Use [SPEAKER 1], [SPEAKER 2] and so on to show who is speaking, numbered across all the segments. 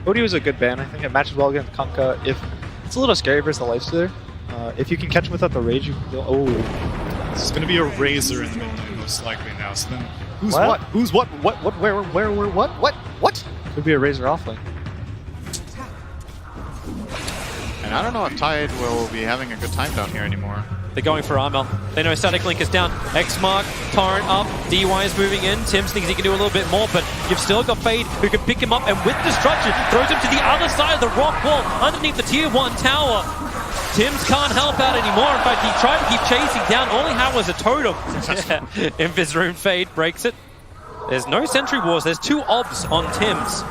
[SPEAKER 1] Odie was a good ban. I think it matches well against Kanka. If it's a little scary versus the Lifestealer. If you can catch him without the rage, you can feel. Oh,
[SPEAKER 2] this is going to be a Razor in the mid lane most likely now. So then, who's
[SPEAKER 1] What?
[SPEAKER 2] what? Who's what? Where? What?
[SPEAKER 1] could be a Razor offlane.
[SPEAKER 3] And I don't know if Tide will be having a good time down here anymore.
[SPEAKER 4] They're going for Armel. They know Static Link is down. X-Mark, Torrent up, DY is moving in. Tims thinks he can do a little bit more, but you've still got Fade who can pick him up and with Destruction throws him to the other side of the rock wall underneath the tier 1 tower. Tims can't help out anymore. In fact, he tried to keep chasing down. All he had was a totem. Invis Rune Fade breaks it. There's no Sentry Wars. There's 2 obs on Tims,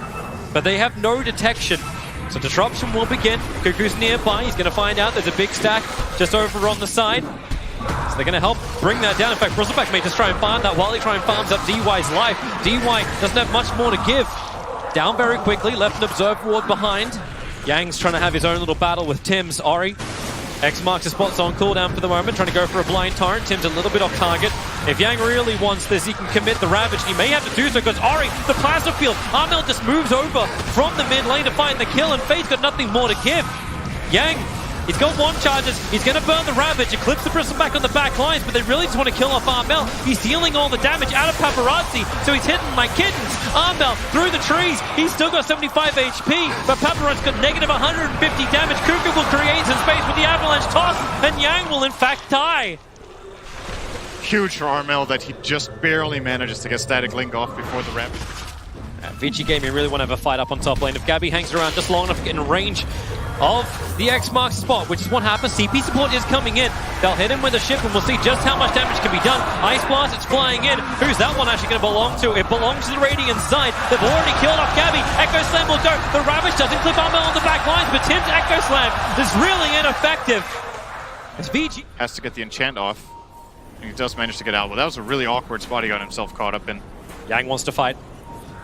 [SPEAKER 4] but they have no detection. So disruption will begin. Cuckoo's nearby. He's going to find out there's a big stack just over on the side. So they're going to help bring that down. In fact, Bristleback may just try and farm that while he tries and farms up DY's life. DY doesn't have much more to give. Down very quickly. Left an Observe Ward behind. Yang's trying to have his own little battle with Tims. Ori. X marks his spot's on cooldown for the moment, trying to go for a blind torrent. Tim's a little bit off target. If Yang really wants this, he can commit the Ravage. He may have to do so because Ori, the plasma field. Armel just moves over from the mid lane to find the kill, and Fade's got nothing more to give. Yang, he's got 1 charges. He's going to burn the Ravage, eclipse the Bristleback on the back lines, but they really just want to kill off Armel. He's dealing all the damage out of Paparazzi, so he's hitting like kittens. Armel through the trees. He's still got 75 HP, but Paparazzi's got negative 150 damage. Cuckoo will create some space with the Avalanche toss, and Yang will in fact die.
[SPEAKER 3] Huge for Armel that he just barely manages to get Static Link off before the Ravage.
[SPEAKER 4] Vici Gaming really want to have a fight up on top lane. If Gabby hangs around just long enough to get in range of the X-Mark spot, which is what happens. CP support is coming in. They'll hit him with a ship and we'll see just how much damage can be done. Ice Blast, it's flying in. Who's that one actually going to belong to? It belongs to the Radiant side. They've already killed off Gabby. Echo Slam will go. The Ravage doesn't clip Armel on the back lines, but Tim's Echo Slam is really ineffective. It's Vici.
[SPEAKER 3] Has to get the enchant off. And he does manage to get out. Well, that was a really awkward spot he got himself caught up in.
[SPEAKER 4] Yang wants to fight.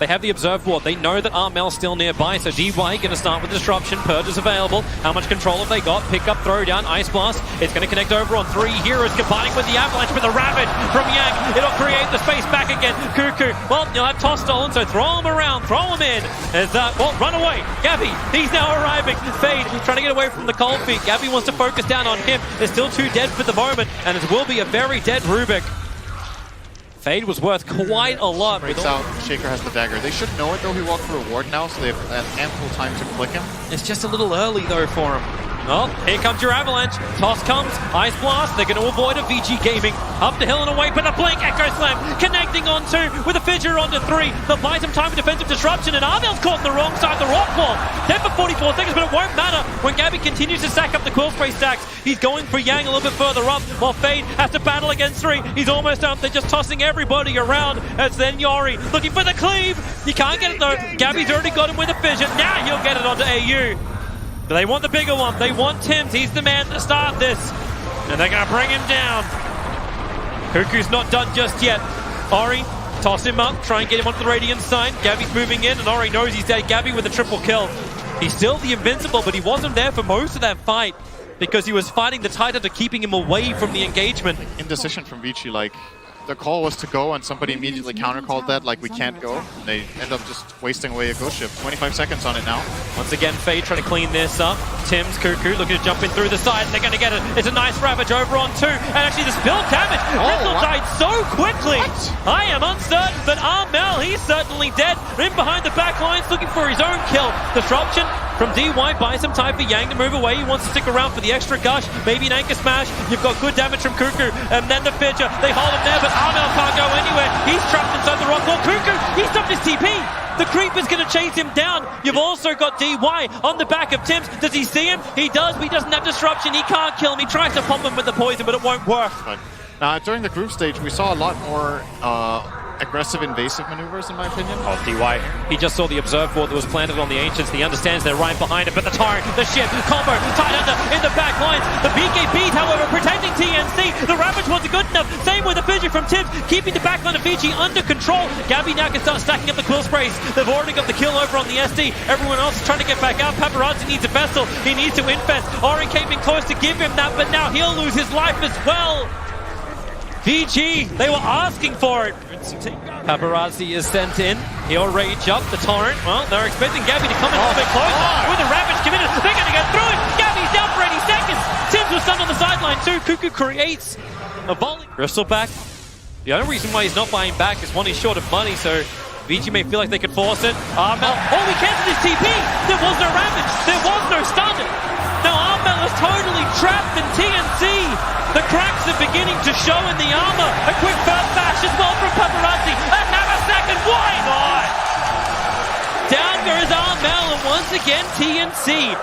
[SPEAKER 4] They have the Observe Ward. They know that Armel's still nearby, so DY going to start with Disruption. Purge is available. How much control have they got? Pick up, throw down, Ice Blast. It's going to connect over on 3 heroes, combining with the Avalanche, with the Ravage from Yang. It'll create the space back again. Cuckoo, well, you'll have toss stolen, so throw him around, throw him in. There's that, well, run away. Gabby, he's now arriving. Fade, trying to get away from the cold feet. Gabby wants to focus down on him. They're still 2 dead for the moment, and it will be a very dead Rubik. Fade was worth quite a lot.
[SPEAKER 3] Breaks out, Shaker has the dagger. They should know it though, he walked through a ward now, so they have ample time to click him.
[SPEAKER 4] It's just a little early though for him. Oh, here comes your Avalanche. Toss comes, Ice Blast. They're going to avoid a Vici Gaming. Up the hill and away, but a Blink Echo Slam connecting on 2 with a Fissure onto 3. They'll buy some time for defensive disruption, and Armel's caught on the wrong side of the rock wall. Dead for 44 seconds, but it won't matter when Gabby continues to stack up the Quill Spray stacks. He's going for Yang a little bit further up, while Fade has to battle against 3. He's almost up. They're just tossing everybody around. As then Yori looking for the cleave. You can't get it though. Gabby's already got him with a Fissure. Now he'll get it onto AU. But they want the bigger one. They want Tims. He's the man to start this. And they're going to bring him down. Cuckoo's not done just yet. Ori, toss him up. Try and get him onto the Radiant side. Gabby's moving in, and Ori knows he's dead. Gabby with a triple kill. He's still the Invincible, but he wasn't there for most of that fight because he was fighting the Titan to keeping him away from the engagement.
[SPEAKER 3] Indecision from Vici, like, the call was to go and somebody immediately counter-called that, like, we can't go. And they end up just wasting away a ghost ship. 25 seconds on it now.
[SPEAKER 4] Once again, Fade trying to clean this up. Tims, Cuckoo looking to jump in through the side. They're going to get it. It's a nice Ravage over on 2. And actually the spill damage. Riddle died so quickly. What? I am uncertain, but Armel, he's certainly dead. In behind the back lines looking for his own kill. Disruption from DY, buy some time for Yang to move away. He wants to stick around for the extra gush. Maybe an anchor smash. You've got good damage from Cuckoo. And then the Fissure. They hold him there, but Armel can't go anywhere. He's trapped inside the rock wall. Cuckoo, he stopped his TP. The Creeper's going to chase him down. You've also got DY on the back of Tims. Does he see him? He does, but he doesn't have Disruption. He can't kill him. He tries to pump him with the poison, but it won't work.
[SPEAKER 3] During the group stage, we saw a lot more aggressive invasive maneuvers, in my opinion.
[SPEAKER 4] Oh, DY, he just saw the Observe Ward that was planted on the Ancients. He understands they're right behind it, but the Torrent, the ship, combo, tied under in the back lines. The BKBs, however, protecting TNC. The Ravage wasn't good enough. Same with the Fissure from Tims, keeping the back line of Vici under control. Gabby now can start stacking up the Quill Sprays. They've already got the kill over on the SD. Everyone else is trying to get back out. Paparazzi needs a vessel. He needs to infest. Ori came in close to give him that, but now he'll lose his life as well. VG, they were asking for it. Paparazzi is sent in. He'll rage up the torrent. Well, they're expecting Gabby to come in a little bit closer. With the Ravage committed, they're going to get through it. Gabby's down for 80 seconds. Tims was stunned on the sideline too. Cuckoo creates a volley. Bristol back. The only reason why he's not buying back is one, he's short of money, so Vici may feel like they could force it. Armel, oh, he cancelled his TP! There was no Ravage, there was no stun! Now Armel is totally trapped in TNC! The cracks are beginning to show in the armor! A quick first bash as well from Paparazzi! Another second, why not? Down goes Armel, and once again TNC.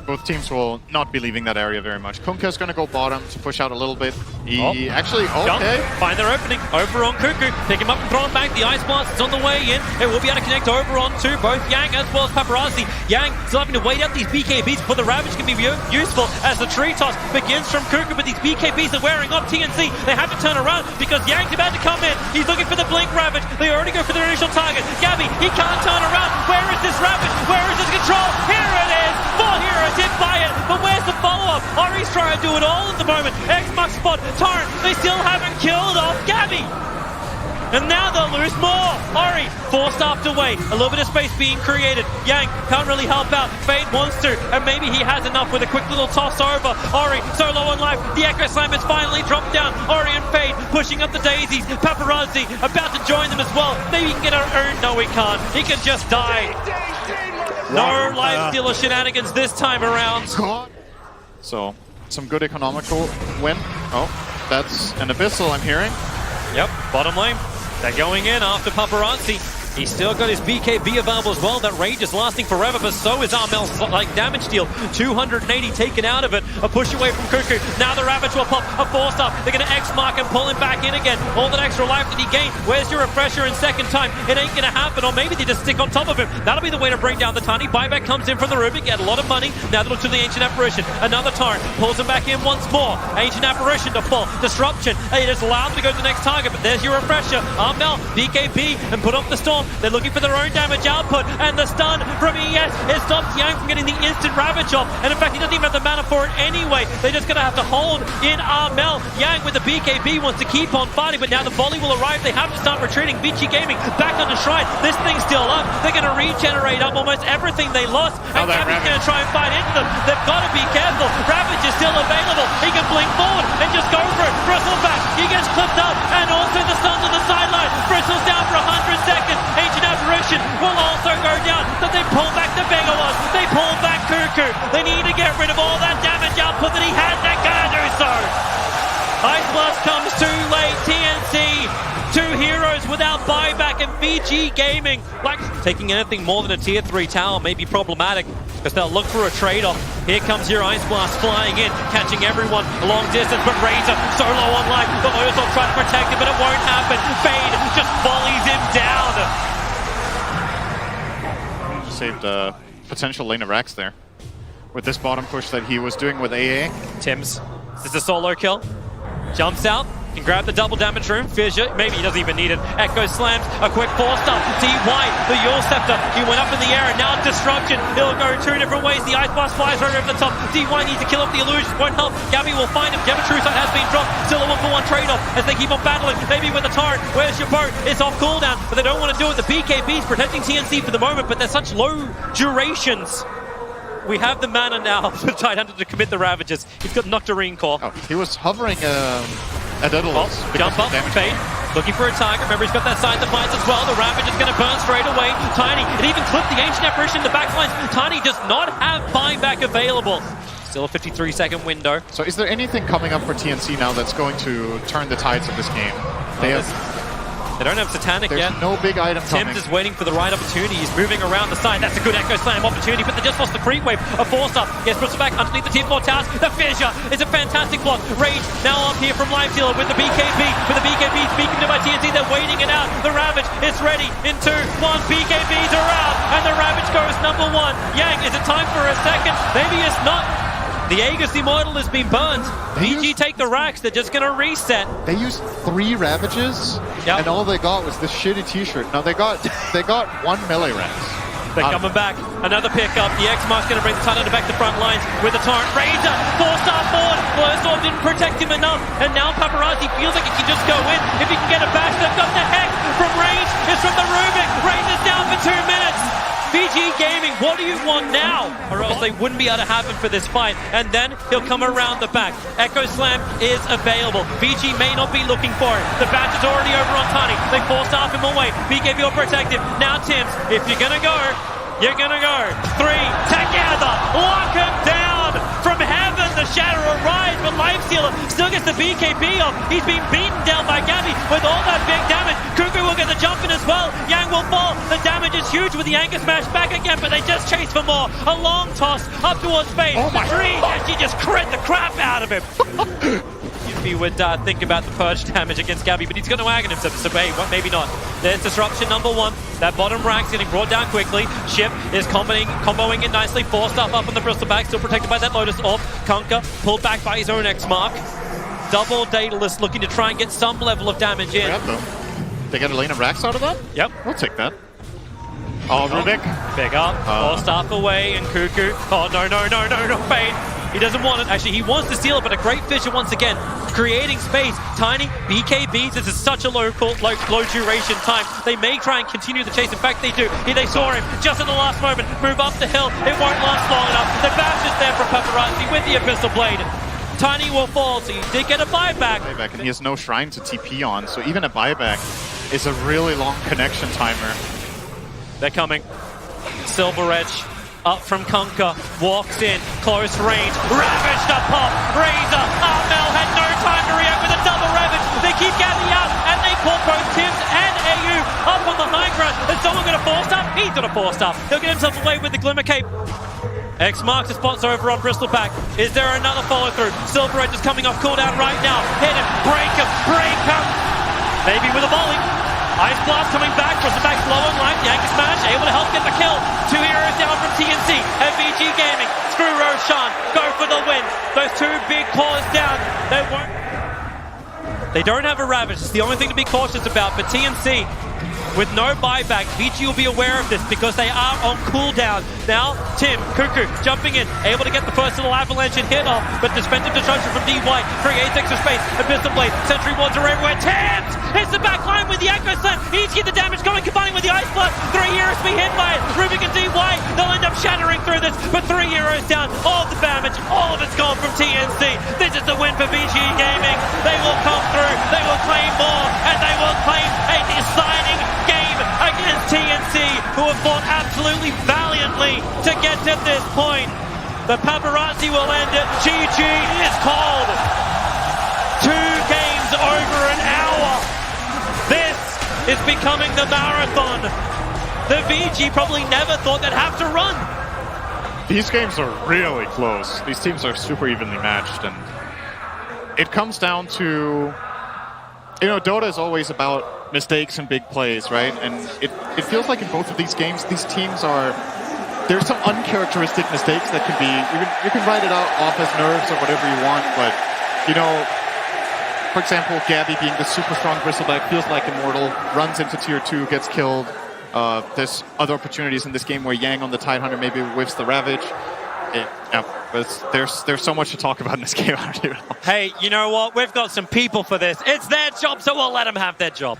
[SPEAKER 3] Both teams will not be leaving that area very much. Kunkka's going to go bottom to push out a little bit. He actually, okay.
[SPEAKER 4] Find their opening. Over on Cuckoo. Pick him up and throw him back. The Ice Blast is on the way in. It will be able to connect over onto both Yang as well as Paparazzi. Yang still having to wait out these BKBs before the Ravage can be useful as the tree toss begins from Cuckoo, but these BKBs are wearing off TNC. They have to turn around because Yang's about to come in. He's looking for the Blink Ravage. They already go for their initial target. Gabby, he can't turn around. Where is this Ravage? Where is his control? Here it is. 4 heroes hit by it, but where's the follow-up? Ori's trying to do it all at the moment. X-Mark spot, Torrent, they still haven't killed off Gabby. And now they'll lose more. Ori forced after wait. A little bit of space being created. Yang can't really help out. Fade wants to, and maybe he has enough with a quick little toss over. Ori so low on life. The Echo Slam has finally dropped down. Ori and Fade pushing up the daisies. Paparazzi about to join them as well. Maybe he can get our own. No, he can't. He can just die. No life stealer shenanigans this time around.
[SPEAKER 3] So, some good economical win. Oh, that's an Abyssal I'm hearing.
[SPEAKER 4] Yep, bottom lane. They're going in after Paparazzi. He's still got his BKB available as well. That rage is lasting forever, but so is Armel's damage deal. 280 taken out of it. A push away from Cuckoo. Now the Ravage will pop a force up. They're going to X-Mark and pull him back in again. All that extra life that he gained. Where's your refresher in second time? It ain't going to happen, or maybe they just stick on top of him. That'll be the way to bring down the Tiny. Buyback comes in from the Rubik. Get a lot of money. Now they look to the Ancient Apparition. Another Torrent pulls him back in once more. Ancient Apparition to fall. Disruption. It is allowed to go to the next target, but there's your refresher. Armel, BKB, and put off the Storm. They're looking for their own damage output, and the stun from ES, it stops Yang from getting the instant Ravage off, and in fact he doesn't even have the mana for it anyway. They're just going to have to hold in Armel. Yang with the BKB wants to keep on fighting, but now the volley will arrive. They have to start retreating. Vici Gaming back on the shrine. This thing's still up. They're going to regenerate up almost everything they lost, and Gabby's going to try and fight into them. They've got to be careful. Ravage is still available. He can blink forward and just go for it. Bristle back. He gets clipped up, and also the stuns on the sideline. Bristle's down for 100 seconds. Ancient Apparition will also go down, but they pull back the Begawas. They pull back Cuckoo. They need to get rid of all that damage output that he has. They're gonna do so. Ice Blast comes too late. TNC, 2 heroes without buyback, and Vici Gaming, like taking anything more than a tier 3 tower may be problematic, because they'll look for a trade-off. Here comes your Ice Blast flying in, catching everyone a long distance, but Razor so low on life. The Loyals will try to protect him, but it won't happen. Fade just volleys him down.
[SPEAKER 3] Saved a potential lane of Rax there with this bottom push that he was doing with AA.
[SPEAKER 4] Tims, this is a solo kill. Jumps out, can grab the double damage room. Fissure, maybe he doesn't even need it. Echo slams, a quick force up. DY, the Yule Scepter, he went up in the air, and now Disruption. He'll go 2 different ways. The Ice Blast flies right over the top. DY needs to kill up the illusions, won't help. Gabby will find him. Demetrucite has been dropped. Still a 1-for-1 trade-off as they keep on battling. Maybe with the Torrent. Where's your boat? It's off cooldown, but they don't want to do it. The BKB's protecting TNC for the moment, but they're such low durations. We have the mana now for Tidehunter to commit the Ravages. He's got Nocturine Core.
[SPEAKER 3] Oh, he was hovering at Daedalus.
[SPEAKER 4] Jump up, Fade, looking for a target. Remember, he's got that side defiance as well. The Ravage is going to burn straight away. Tiny, it even clipped the Ancient Apparition in the backlines. Tiny does not have buyback available. Still a 53-second window.
[SPEAKER 3] So is there anything coming up for TNC now that's going to turn the tides of this game?
[SPEAKER 4] They don't have Satanic
[SPEAKER 3] There's
[SPEAKER 4] yet.
[SPEAKER 3] no big item coming.
[SPEAKER 4] Tims is waiting for the right opportunity. He's moving around the side. That's a good Echo Slam opportunity, but they just lost the creep wave. A force up. Gets Bristol back underneath the tier 4 towers. The Fissure is a fantastic block. Rage now up here from Live Stealer with the BKB. With the BKB speaking to by TNC, they're waiting it out. The Ravage is ready in 2, 1. BKBs are out, and the Ravage goes number 1. Yang, is it time for a second? Maybe it's not. The Aegis Immortal has been burnt. VG take the racks, they're just gonna reset.
[SPEAKER 3] They used 3 Ravages, and all they got was this shitty t-shirt. Now they got 1 melee Rax.
[SPEAKER 4] They're coming back. Another pickup. The X-Mark's going to bring the Titan back to front lines with the Torrent. Razor, 4-star forward. Blowstorm didn't protect him enough. And now Paparazzi feels like he can just go in. If he can get a bash, they've got the Hex from range. It's from the Rubik. Razor's down for 2 minutes. VG Gaming, what do you want now? Or else they wouldn't be able to have him for this fight. And then he'll come around the back. Echo Slam is available. VG may not be looking for it. The batch is already over on Tiny. They forced off him away. BKB are protective. Now Tims, if you're gonna go, you're gonna go. 3 together. Lock him down. From heaven, the Shatter arrives, but Lifestealer still gets the BKB off. He's been beaten down by Gabby with all that big damage. Cuckoo will get the jump in as well. Yang will fall. The damage is huge with the Anchor Smash back again, but they just chase for more. A long toss up towards space.
[SPEAKER 3] Oh my
[SPEAKER 4] Green, and she just crit the crap out of him. If he would think about the purge damage against Gabby, but he's going to wagon himself, so maybe not. There's disruption number 1. That bottom rack's getting brought down quickly. Ship is comboing it nicely. 4-star up on the Bristol back, still protected by that Lotus Orb. Kunkka pulled back by his own X-Mark. Double Daedalus looking to try and get some level of damage in.
[SPEAKER 3] They get a lane of racks out of that?
[SPEAKER 4] Yep.
[SPEAKER 3] We'll take that. Oh, Rubik.
[SPEAKER 4] Big up. 4-star away, and Cuckoo. Oh, no, Fade. He doesn't want it. Actually, he wants to steal it, but a great Fissure once again, creating space. Tiny BKBs. This is such a low duration time. They may try and continue the chase. In fact, they do. They saw him just at the last moment. Move up the hill. It won't last long enough. The bash is there from Paparazzi with the Abyssal Blade. Tiny will fall, so he did get a buyback.
[SPEAKER 3] And he has no shrine to TP on, so even a buyback is a really long connection timer.
[SPEAKER 4] They're coming. Silver Edge. Up from Kunkka, walks in, close range, Ravage to pop, Razor, Armel had no time to react with a double Ravage, they keep Gabby out, and they caught both Tims and AU up on the high ground. Is someone going to force up? He's going to force up. He'll get himself away with the Glimmer Cape. X marks the spots over on Bristleback. Is there another follow through? Silver Edge is coming off cooldown right now. Hit him, break him, maybe with a volley. Ice Blast coming back, Bristleback's low on life, Yankee Smash able to help get the kill. 2 heroes down from TNC and VG Gaming. Screw Roshan, go for the win. Those 2 big claws down. They don't have a Ravage, it's the only thing to be cautious about, but TNC with no buyback, Vici will be aware of this because they are on cooldown. Now, Tim, Cuckoo, jumping in, able to get the first little avalanche and hit off, but defensive destruction from DY creates extra space. Abyssal Blade, Sentry Wards are everywhere. Tims hits the back line with the Echo Slam. He needs to get the damage going, combining with the Ice Blast. 3 heroes be hit by it. Rubik and DY, they'll end up shattering through this, but 3 heroes down. All the damage, all of it's gone from TNC. This is the win for VG Gaming. They will come through, they will claim more, and they will claim a deciding game against TNC, who have fought absolutely valiantly to get to this point. The Paparazzi will end it. GG is called. 2 games over an hour. This is becoming the marathon. The VG probably never thought they'd have to run.
[SPEAKER 3] These games are really close. These teams are super evenly matched, and it comes down to, Dota is always about mistakes and big plays, right? And it feels like in both of these games, these teams there's some uncharacteristic mistakes that can be, you can write it off as nerves or whatever you want, but, for example, Gabby being the super strong Bristleback feels like immortal, runs into tier 2, gets killed. There's other opportunities in this game where Yang on the Tidehunter maybe whiffs the Ravage. But there's so much to talk about in this game.
[SPEAKER 4] Hey, you know what? We've got some people for this. It's their job, so we'll let them have their job.